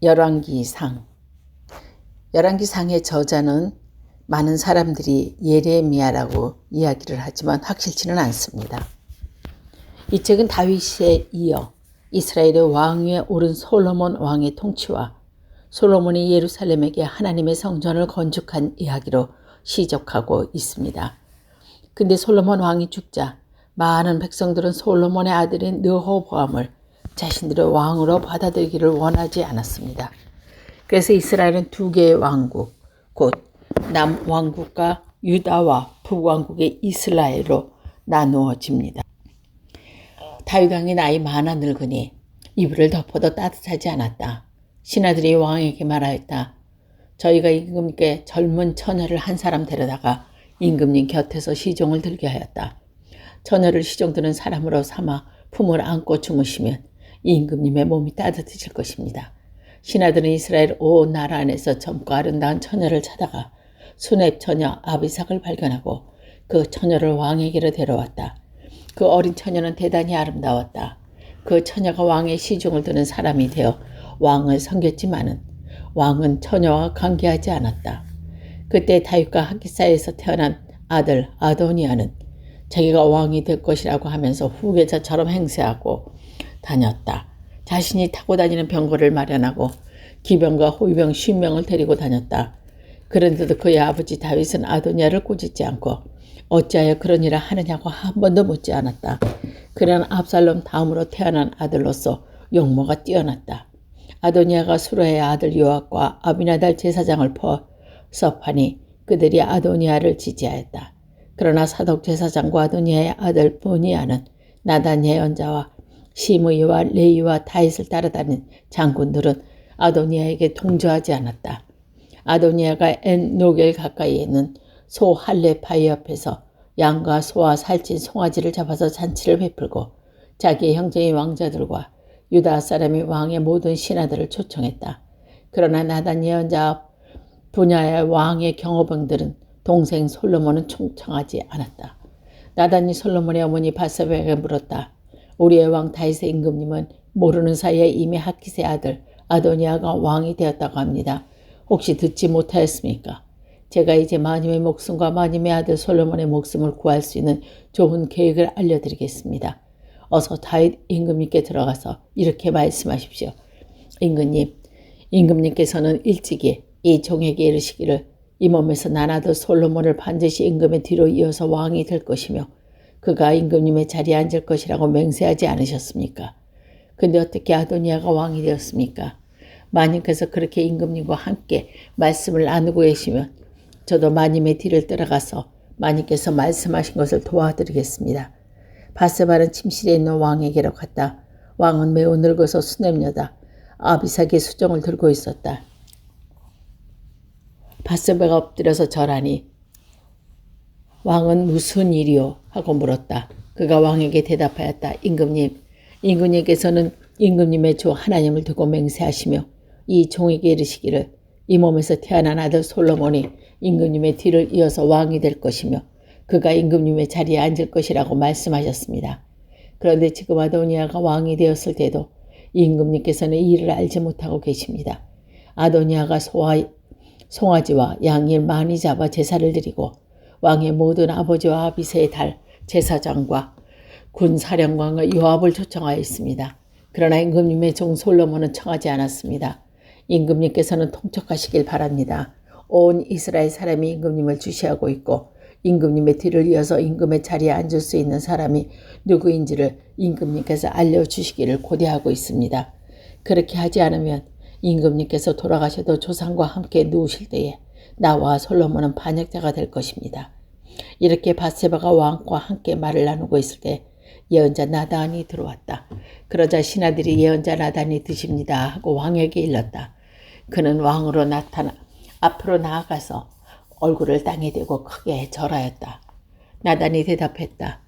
열왕기상. 열왕기상의 저자는 많은 사람들이 예레미야라고 이야기를 하지만 확실치는 않습니다. 이 책은 다윗에 이어 이스라엘의 왕위에 오른 솔로몬 왕의 통치와 솔로몬이 예루살렘에게 하나님의 성전을 건축한 이야기로 시작하고 있습니다. 근데 솔로몬 왕이 죽자 많은 백성들은 솔로몬의 아들인 르호보암을 자신들의 왕으로 받아들이기를 원하지 않았습니다. 그래서 이스라엘은 두 개의 왕국, 곧 남왕국과 유다와 북왕국의 이스라엘로 나누어집니다. 다윗 왕이 나이 많아 늙으니 이불을 덮어도 따뜻하지 않았다. 신하들이 왕에게 말하였다. 저희가 임금님께 젊은 처녀를 한 사람 데려다가 임금님 곁에서 시종을 들게 하였다. 처녀를 시종드는 사람으로 삼아 품을 안고 주무시면 임금님의 몸이 따뜻해질 것입니다. 신하들은 이스라엘 온 나라 안에서 젊고 아름다운 처녀를 찾아가 수렙 처녀 아비삭을 발견하고 그 처녀를 왕에게로 데려왔다. 그 어린 처녀는 대단히 아름다웠다. 그 처녀가 왕의 시중을 드는 사람이 되어 왕을 섬겼지만은 왕은 처녀와 관계하지 않았다. 그때 다윗과 하깃사에서 태어난 아들 아도니아는 자기가 왕이 될 것이라고 하면서 후계자처럼 행세하고 다녔다. 자신이 타고 다니는 병거를 마련하고 기병과 호위병 50명을 데리고 다녔다. 그런데도 그의 아버지 다윗은 아도니아를 꾸짖지 않고 어찌하여 그런 일을 하느냐고 한 번도 묻지 않았다. 그는 압살롬 다음으로 태어난 아들로서 용모가 뛰어났다. 아도니아가 수르의 아들 요압과 아비나달 제사장을 포섭하니 그들이 아도니아를 지지하였다. 그러나 사독 제사장과 아도니아의 아들 보니아는 나단 예언자와 시므이와 레이와 다윗을 따라다닌 장군들은 아도니아에게 동조하지 않았다. 아도니아가 엔 노겔 가까이에 있는 소 할레파이 옆에서 양과 소와 살찐 송아지를 잡아서 잔치를 베풀고 자기의 형제인 왕자들과 유다 사람이 왕의 모든 신하들을 초청했다. 그러나 나단 예언자 분야의 왕의 경호병들은 동생 솔로몬은 초청하지 않았다. 나단이 솔로몬의 어머니 바세바에게 물었다. 우리의 왕 다윗의 임금님은 모르는 사이에 이미 하깃의 아들 아도니아가 왕이 되었다고 합니다. 혹시 듣지 못하였습니까? 제가 이제 마님의 목숨과 마님의 아들 솔로몬의 목숨을 구할 수 있는 좋은 계획을 알려드리겠습니다. 어서 다윗 임금님께 들어가서 이렇게 말씀하십시오. 임금님께서는 일찍이 이 종에게 이르시기를 이 몸에서 난 아들 솔로몬을 반드시 임금의 뒤로 이어서 왕이 될 것이며 그가 임금님의 자리에 앉을 것이라고 맹세하지 않으셨습니까? 근데 어떻게 아도니아가 왕이 되었습니까? 마님께서 그렇게 임금님과 함께 말씀을 나누고 계시면 저도 마님의 뒤를 따라가서 마님께서 말씀하신 것을 도와드리겠습니다. 바세바는 침실에 있는 왕에게로 갔다. 왕은 매우 늙어서 수냄녀다. 아비삭의 수정을 들고 있었다. 바세바가 엎드려서 절하니 왕은 무슨 일이요? 하고 물었다. 그가 왕에게 대답하였다. 임금님께서는 임금님의 주 하나님을 두고 맹세하시며 이 종에게 이르시기를 이 몸에서 태어난 아들 솔로몬이 임금님의 뒤를 이어서 왕이 될 것이며 그가 임금님의 자리에 앉을 것이라고 말씀하셨습니다. 그런데 지금 아도니아가 왕이 되었을 때도 임금님께서는 이 일을 알지 못하고 계십니다. 아도니아가 송아지와 양을 많이 잡아 제사를 드리고 왕의 모든 아버지와 아비새의 달 제사장과 군사령관과 요압을 초청하였습니다. 그러나 임금님의 종 솔로몬은 청하지 않았습니다. 임금님께서는 통촉하시길 바랍니다. 온 이스라엘 사람이 임금님을 주시하고 있고 임금님의 뒤를 이어서 임금의 자리에 앉을 수 있는 사람이 누구인지를 임금님께서 알려주시기를 고대하고 있습니다. 그렇게 하지 않으면 임금님께서 돌아가셔도 조상과 함께 누우실 때에 나와 솔로몬은 반역자가 될 것입니다. 이렇게 바세바가 왕과 함께 말을 나누고 있을 때 예언자 나단이 들어왔다. 그러자 신하들이 예언자 나단이 드십니다 하고 왕에게 일렀다. 그는 왕으로 앞으로 나아가서 얼굴을 땅에 대고 크게 절하였다. 나단이 대답했다.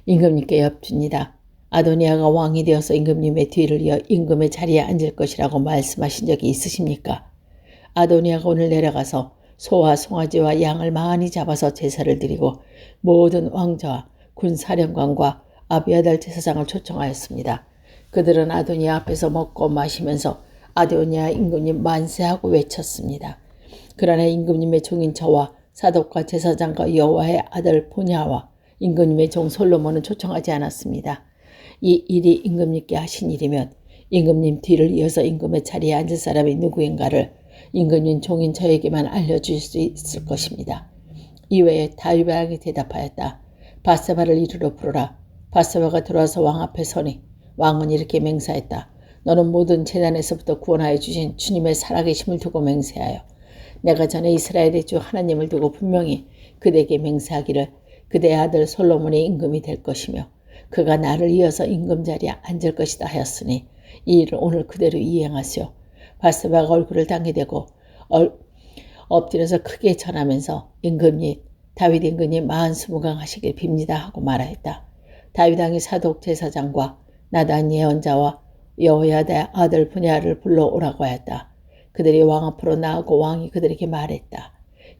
임금님께 여쭙니다. 아도니아가 왕이 되어서 임금님의 뒤를 이어 임금의 자리에 앉을 것이라고 말씀하신 적이 있으십니까? 아도니아가 오늘 내려가서 소와 송아지와 양을 많이 잡아서 제사를 드리고 모든 왕자와 군사령관과 아비아달 제사장을 초청하였습니다. 그들은 아도니아 앞에서 먹고 마시면서 아도니아 임금님 만세하고 외쳤습니다. 그러나 임금님의 종인 저와 사독과 제사장과 여호와의 아들 보냐와 임금님의 종 솔로몬은 초청하지 않았습니다. 이 일이 임금님께 하신 일이면 임금님 뒤를 이어서 임금의 자리에 앉을 사람이 누구인가를 임금님 종인 저에게만 알려줄 수 있을 것입니다. 이외에 다윗 왕이 대답하였다. 바세바를 이리로 부르라. 바세바가 들어와서 왕 앞에 서니 왕은 이렇게 맹세했다. 너는 모든 재난에서부터 구원하여 주신 주님의 살아계심을 두고 맹세하여 내가 전에 이스라엘의 주 하나님을 두고 분명히 그대에게 맹세하기를 그대의 아들 솔로몬이 임금이 될 것이며 그가 나를 이어서 임금 자리에 앉을 것이다 하였으니 이 일을 오늘 그대로 이행하시오. 바세바가 얼굴을 당기대고 엎드려서 크게 전하면서 임금님 다윗 임금님 만수무강 하시길 빕니다 하고 말하였다. 다윗 왕이 사독 제사장과 나단 예언자와 여호야다의 아들 분야를 불러오라고 하였다. 그들이 왕 앞으로 나아고 왕이 그들에게 말했다.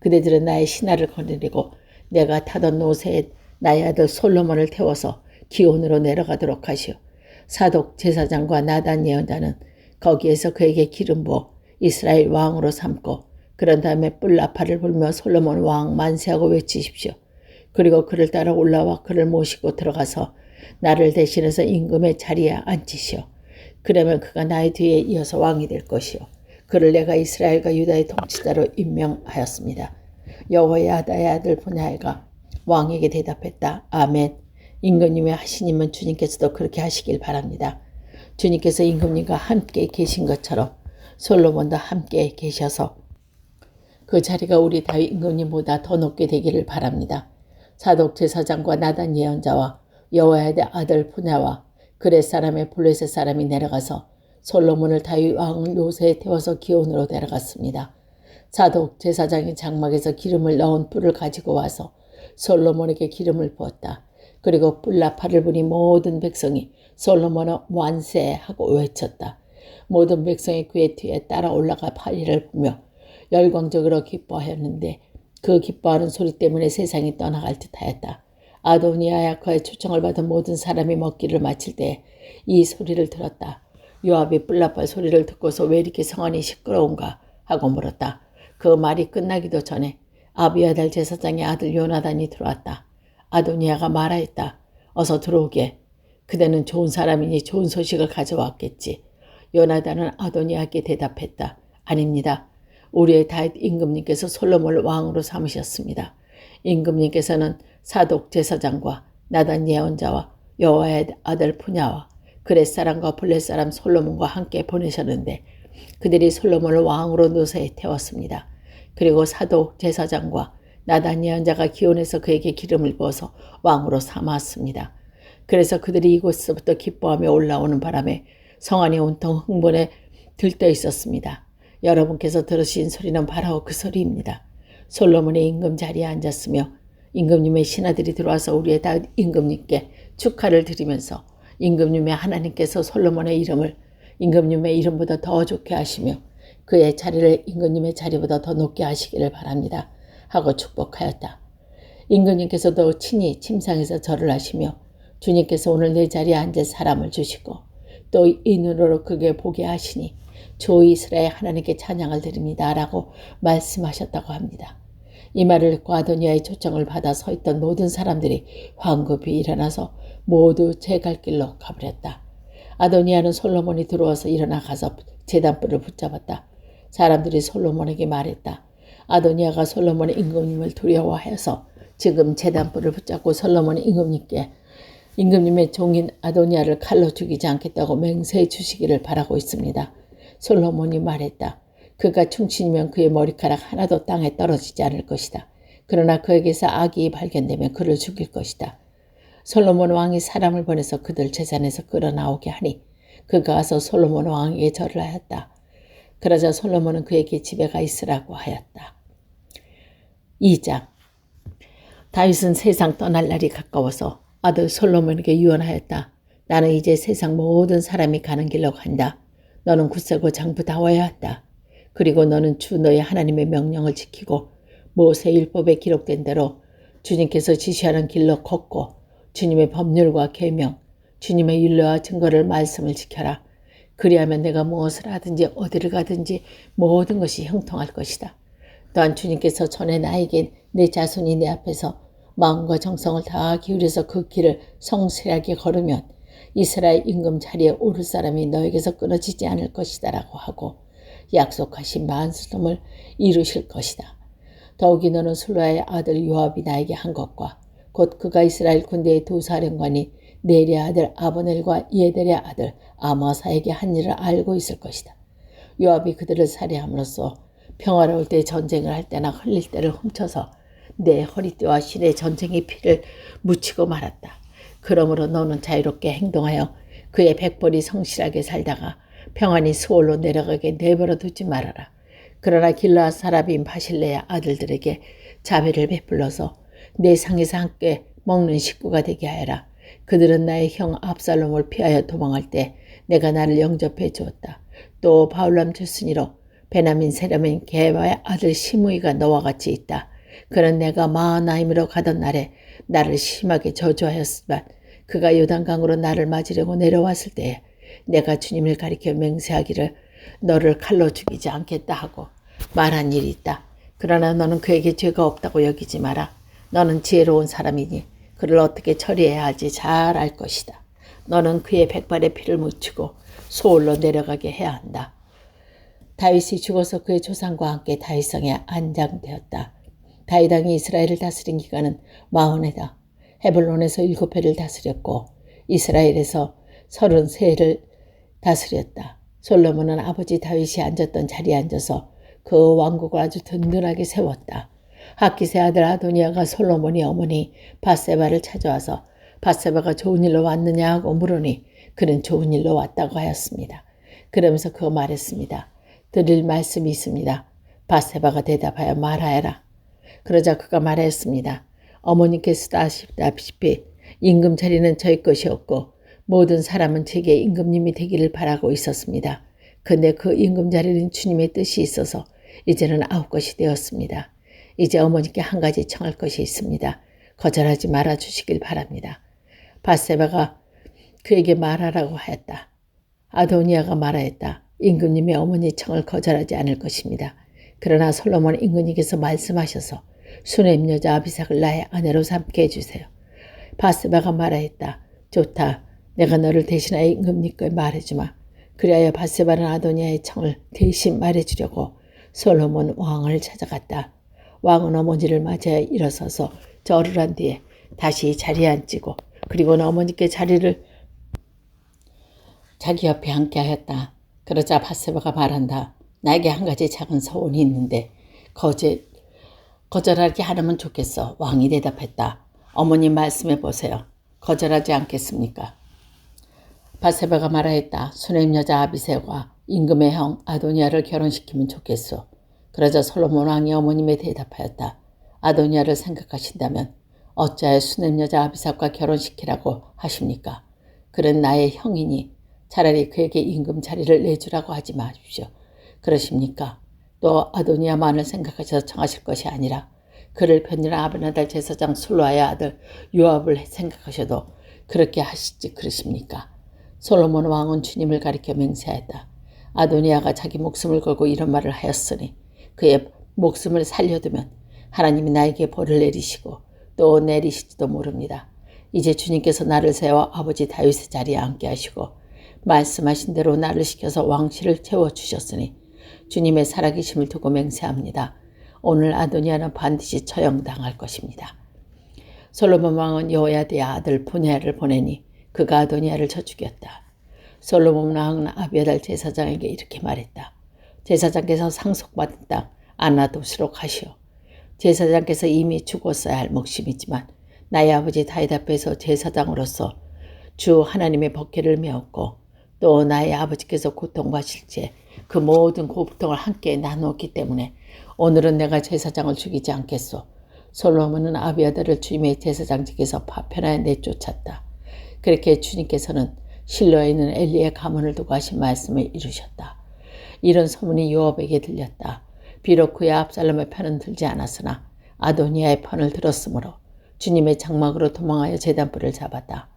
그대들은 나의 신하를 거느리고 내가 타던 노새에 나의 아들 솔로몬을 태워서 기온으로 내려가도록 하시오. 사독 제사장과 나단 예언자는 거기에서 그에게 기름 부어 이스라엘 왕으로 삼고 그런 다음에 뿔나팔을 불며 솔로몬 왕 만세하고 외치십시오. 그리고 그를 따라 올라와 그를 모시고 들어가서 나를 대신해서 임금의 자리에 앉히시오. 그러면 그가 나의 뒤에 이어서 왕이 될 것이오. 그를 내가 이스라엘과 유다의 통치자로 임명하였습니다. 여호야다의 아들 분야가 왕에게 대답했다. 아멘. 임금님의 하신 일은 주님께서도 그렇게 하시길 바랍니다. 주님께서 임금님과 함께 계신 것처럼 솔로몬도 함께 계셔서 그 자리가 우리 다윗 임금님보다 더 높게 되기를 바랍니다. 사독 제사장과 나단 예언자와 여호와의 아들 분야와 그렛 사람의 블레셋 사람이 내려가서 솔로몬을 다윗 왕 노새에 태워서 기온으로 데려갔습니다. 사독 제사장이 장막에서 기름을 넣은 뿔을 가지고 와서 솔로몬에게 기름을 부었다. 그리고 뿔나팔을 부니 모든 백성이 솔로몬은 만세하고 외쳤다. 모든 백성이 그의 뒤에 따라 올라가 파리를 부며 열광적으로 기뻐하였는데 그 기뻐하는 소리 때문에 세상이 떠나갈 듯하였다. 아도니아야 그의 초청을 받은 모든 사람이 먹기를 마칠 때 이 소리를 들었다. 요압이 뿔나팔 소리를 듣고서 왜 이렇게 성안이 시끄러운가 하고 물었다. 그 말이 끝나기도 전에 아비아달 제사장의 아들 요나단이 들어왔다. 아도니아가 말하였다. 어서 들어오게. 그대는 좋은 사람이니 좋은 소식을 가져왔겠지. 요나단은 아도니아께 대답했다. 아닙니다. 우리의 다윗 임금님께서 솔로몬을 왕으로 삼으셨습니다. 임금님께서는 사독 제사장과 나단 예언자와 여호와의 아들 분야와 그렛 사람과 블렛 사람 솔로몬과 함께 보내셨는데 그들이 솔로몬을 왕으로 노새에 태웠습니다. 그리고 사독 제사장과 나단 예언자가 기온에서 그에게 기름을 부어서 왕으로 삼았습니다. 그래서 그들이 이곳서부터 기뻐하며 올라오는 바람에 성안이 온통 흥분에 들떠 있었습니다. 여러분께서 들으신 소리는 바로 그 소리입니다. 솔로몬의 임금 자리에 앉았으며 임금님의 신하들이 들어와서 우리의 다윗 임금님께 축하를 드리면서 임금님의 하나님께서 솔로몬의 이름을 임금님의 이름보다 더 좋게 하시며 그의 자리를 임금님의 자리보다 더 높게 하시기를 바랍니다. 하고 축복하였다. 임금님께서도 친히 침상에서 절을 하시며 주님께서 오늘 내 자리에 앉을 사람을 주시고 또 이 눈으로 그게 보게 하시니 주 이스라엘 하나님께 찬양을 드립니다. 라고 말씀하셨다고 합니다. 이 말을 듣고 아도니아의 초청을 받아 서 있던 모든 사람들이 황급히 일어나서 모두 제 갈 길로 가버렸다. 아도니아는 솔로몬이 들어와서 일어나 가서 제단불을 붙잡았다. 사람들이 솔로몬에게 말했다. 아도니아가 솔로몬의 임금님을 두려워해서 지금 제단불을 붙잡고 솔로몬의 임금님께 임금님의 종인 아도니아를 칼로 죽이지 않겠다고 맹세해 주시기를 바라고 있습니다. 솔로몬이 말했다. 그가 충신이면 그의 머리카락 하나도 땅에 떨어지지 않을 것이다. 그러나 그에게서 악이 발견되면 그를 죽일 것이다. 솔로몬 왕이 사람을 보내서 그들 재산에서 끌어나오게 하니 그가 와서 솔로몬 왕에게 절을 하였다. 그러자 솔로몬은 그에게 집에 가 있으라고 하였다. 2장 다윗은 세상 떠날 날이 가까워서 아들 솔로몬에게 유언하였다. 나는 이제 세상 모든 사람이 가는 길로 간다. 너는 굳세고 장부다워야 한다. 그리고 너는 주 너의 하나님의 명령을 지키고 모세 율법에 기록된 대로 주님께서 지시하는 길로 걷고 주님의 법률과 계명, 주님의 율례와 증거를 말씀을 지켜라. 그리하면 내가 무엇을 하든지 어디를 가든지 모든 것이 형통할 것이다. 또한 주님께서 전에 나에게 내 자손이 내 앞에서 마음과 정성을 다 기울여서 그 길을 성실하게 걸으면 이스라엘 임금 자리에 오를 사람이 너에게서 끊어지지 않을 것이다 라고 하고 약속하신 만수점을 이루실 것이다. 더욱이 너는 술라의 아들 요압이 나에게 한 것과 곧 그가 이스라엘 군대의 두 사령관이 네리의 아들 아브넬과 예델의 아들 아마사에게 한 일을 알고 있을 것이다. 요압이 그들을 살해함으로써 평화로울 때 전쟁을 할 때나 흘릴 때를 훔쳐서 내 허리띠와 실에 전쟁의 피를 묻히고 말았다. 그러므로 너는 자유롭게 행동하여 그의 백벌이 성실하게 살다가 평안히 수월로 내려가게 내버려 두지 말아라. 그러나 길르앗 사람인 바실레의 아들들에게 자비를 베풀어서 내 상에서 함께 먹는 식구가 되게 하여라. 그들은 나의 형 압살롬을 피하여 도망할 때 내가 나를 영접해 주었다. 또 바울람 출신이로 베냐민 세라민 게바의 아들 시므이가 너와 같이 있다. 그는 내가 마하나임으로 가던 날에 나를 심하게 저주하였지만 그가 요단강으로 나를 맞으려고 내려왔을 때에 내가 주님을 가리켜 맹세하기를 너를 칼로 죽이지 않겠다 하고 말한 일이 있다. 그러나 너는 그에게 죄가 없다고 여기지 마라. 너는 지혜로운 사람이니 그를 어떻게 처리해야 할지 잘 알 것이다. 너는 그의 백발의 피를 묻히고 소홀로 내려가게 해야 한다. 다윗이 죽어서 그의 조상과 함께 다윗성에 안장되었다. 다윗 왕이 이스라엘을 다스린 기간은 40해다. 헤블론에서 7해를 다스렸고 이스라엘에서 33해를 다스렸다. 솔로몬은 아버지 다윗이 앉았던 자리에 앉아서 그 왕국을 아주 든든하게 세웠다. 하깃의 아들 아도니아가 솔로몬이 어머니 밧세바를 찾아와서 밧세바가 좋은 일로 왔느냐 하고 물으니 그는 좋은 일로 왔다고 하였습니다. 그러면서 그가 말했습니다. 드릴 말씀이 있습니다. 밧세바가 대답하여 말하여라. 그러자 그가 말했습니다. 어머니께서도 아시다시피 임금 자리는 저희 것이었고 모든 사람은 제게 임금님이 되기를 바라고 있었습니다. 근데 그 임금 자리는 주님의 뜻이 있어서 이제는 아웃것이 되었습니다. 이제 어머니께 한 가지 청할 것이 있습니다. 거절하지 말아 주시길 바랍니다. 밧세바가 그에게 말하라고 하였다. 아도니아가 말하였다. 임금님의 어머니 청을 거절하지 않을 것입니다. 그러나 솔로몬 임금님께서 말씀하셔서 수넴 여자 아비삭을 나의 아내로 삼게 해주세요. 밧세바가 말하였다. 좋다. 내가 너를 대신하여 임금님께 말해주마. 그리하여 밧세바는 아도니아의 청을 대신 말해주려고 솔로몬 왕을 찾아갔다. 왕은 어머니를 맞이하여 일어서서 절을 한 뒤에 다시 자리에 앉히고 그리고는 어머니께 자리를 자기 옆에 앉게 하였다. 그러자 밧세바가 말한다. 나에게 한 가지 작은 소원이 있는데 거절하게 하려면 좋겠어. 왕이 대답했다. 어머님 말씀해 보세요. 거절하지 않겠습니까? 밧세바가 말하였다. 수넴 여자 아비새와 임금의 형 아도니아를 결혼시키면 좋겠소. 그러자 솔로몬 왕이 어머님에 대답하였다. 아도니아를 생각하신다면 어찌하여 수넴 여자 아비삭과 결혼시키라고 하십니까? 그는 나의 형이니 차라리 그에게 임금 자리를 내주라고 하지 마십시오. 그러십니까? 또 아도니아만을 생각하셔서 청하실 것이 아니라 그를 편일한 아벤하달 제사장 술라의 아들 요압을 생각하셔도 그렇게 하시지 그러십니까? 솔로몬 왕은 주님을 가리켜 맹세하였다. 아도니아가 자기 목숨을 걸고 이런 말을 하였으니 그의 목숨을 살려두면 하나님이 나에게 벌을 내리시고 또 내리실지도 모릅니다. 이제 주님께서 나를 세워 아버지 다윗의 자리에 앉게 하시고 말씀하신 대로 나를 시켜서 왕실을 채워주셨으니 주님의 살아계심을 두고 맹세합니다. 오늘 아도니아는 반드시 처형당할 것입니다. 솔로몬 왕은 여호야다의 아들 분야를 보내니 그가 아도니아를 쳐 죽였다. 솔로몬 왕은 아비아달 제사장에게 이렇게 말했다. 제사장께서 상속받은 땅 아나돗으로 가시오. 제사장께서 이미 죽었어야 할 몫이지만 나의 아버지 다윗 앞에서 제사장으로서 주 하나님의 법궤를 메웠고 또 나의 아버지께서 고통받으실 때 그 모든 고통을 함께 나누었기 때문에 오늘은 내가 제사장을 죽이지 않겠소. 솔로몬은 아비아달을 주님의 제사장직에서 파편하여 내쫓았다. 그렇게 주님께서는 실로에 있는 엘리의 가문을 두고 하신 말씀을 이루셨다. 이런 소문이 요압에게 들렸다. 비록 그의 압살롬의 편은 들지 않았으나 아도니아의 편을 들었으므로 주님의 장막으로 도망하여 제단불을 잡았다.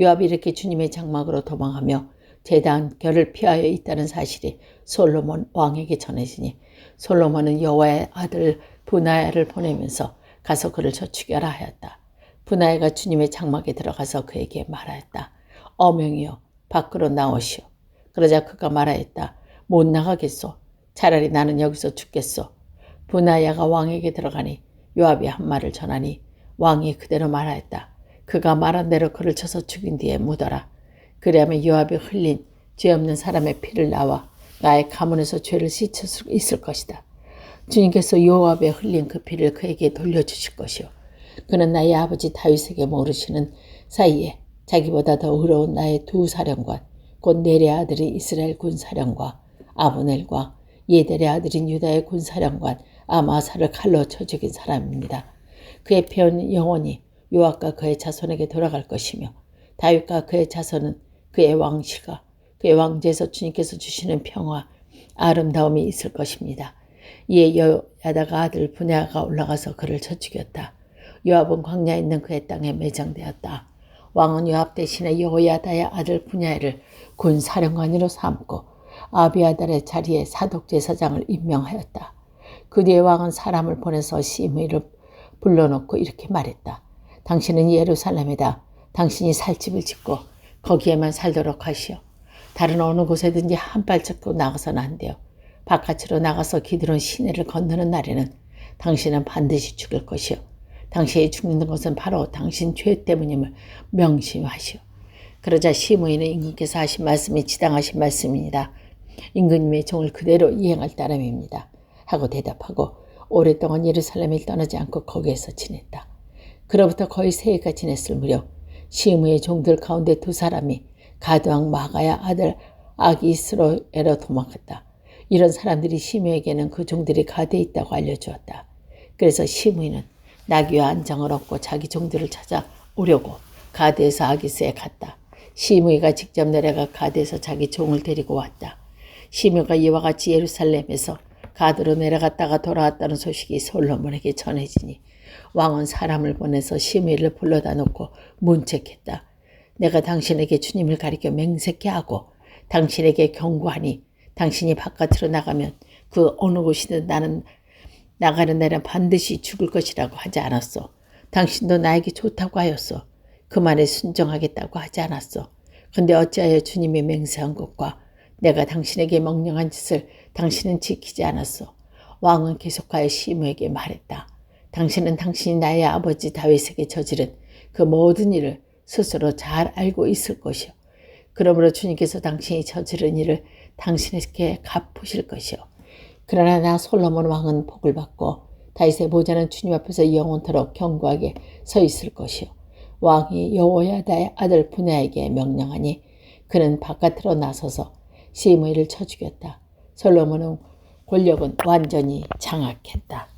요압이 이렇게 주님의 장막으로 도망하며 제단 결을 피하여 있다는 사실이 솔로몬 왕에게 전해지니 솔로몬은 여호와의 아들 브나야를 보내면서 가서 그를 저축하라 하였다. 브나야가 주님의 장막에 들어가서 그에게 말하였다. 어명이여 밖으로 나오시오. 그러자 그가 말하였다. 못 나가겠소. 차라리 나는 여기서 죽겠소. 브나야가 왕에게 들어가니 요압이 한 말을 전하니 왕이 그대로 말하였다. 그가 말한 대로 그를 쳐서 죽인 뒤에 묻어라. 그리하면 요압이 흘린 죄 없는 사람의 피를 나와 나의 가문에서 죄를 씻을 수 있을 것이다. 주님께서 요압에 흘린 그 피를 그에게 돌려주실 것이요. 그는 나의 아버지 다윗에게 모르시는 사이에 자기보다 더 의로운 나의 두 사령관, 곧 넬의 아들인 이스라엘 군사령과 아브넬과 예델의 아들인 유다의 군사령관 아마사를 칼로 쳐 죽인 사람입니다. 그의 피는 영원히 요압과 그의 자손에게 돌아갈 것이며 다윗과 그의 자손은 그의 왕실과 그의 왕제에서 주님께서 주시는 평화, 아름다움이 있을 것입니다. 이에 여호야다가 아들 브냐가 올라가서 그를 쳐 죽였다. 요압은 광야에 있는 그의 땅에 매장되었다. 왕은 요압 대신에 여호야다의 아들 브냐를 군사령관으로 삼고 아비아달의 자리에 사독제사장을 임명하였다. 그 뒤에 왕은 사람을 보내서 시므이를 불러놓고 이렇게 말했다. 당신은 예루살렘에다 당신이 살 집을 짓고 거기에만 살도록 하시오. 다른 어느 곳에든지 한 발짝도 나가서는 안 돼요. 바깥으로 나가서 기드론 시내를 건너는 날에는 당신은 반드시 죽을 것이요. 당신이 죽는 것은 바로 당신 죄 때문임을 명심하시오. 그러자 시므이는 임금께서 하신 말씀이 지당하신 말씀입니다. 임금님의 종을 그대로 이행할 따름입니다. 하고 대답하고 오랫동안 예루살렘을 떠나지 않고 거기에서 지냈다. 그로부터 거의 세 해가 지냈을 무렵 시므의 종들 가운데 두 사람이 가드왕 마가야 아들 아기스로에로 도망갔다. 이런 사람들이 시므에게는 그 종들이 가드에 있다고 알려주었다. 그래서 시므이는 나귀와 안장을 얻고 자기 종들을 찾아오려고 가드에서 아기스에 갔다. 시므이가 직접 내려가 가드에서 자기 종을 데리고 왔다. 시므가 이와 같이 예루살렘에서 가드로 내려갔다가 돌아왔다는 소식이 솔로몬에게 전해지니 왕은 사람을 보내서 시므이를 불러다 놓고 문책했다. 내가 당신에게 주님을 가리켜 맹세케 하고 당신에게 경고하니 당신이 바깥으로 나가면 그 어느 곳이든 나는 나가는 날은 반드시 죽을 것이라고 하지 않았소. 당신도 나에게 좋다고 하였소. 그 말에 순종하겠다고 하지 않았소. 근데 어찌하여 주님이 맹세한 것과 내가 당신에게 명령한 짓을 당신은 지키지 않았소. 왕은 계속하여 시므에게 말했다. 당신은 당신이 나의 아버지 다윗에게 저지른 그 모든 일을 스스로 잘 알고 있을 것이요. 그러므로 주님께서 당신이 저지른 일을 당신에게 갚으실 것이요. 그러나 나 솔로몬 왕은 복을 받고 다윗의 보좌는 주님 앞에서 영원토록 견고하게 서 있을 것이요. 왕이 여호야다의 아들 브냐에게 명령하니 그는 바깥으로 나서서 시므이를 쳐 죽였다. 솔로몬의 권력은 완전히 장악했다.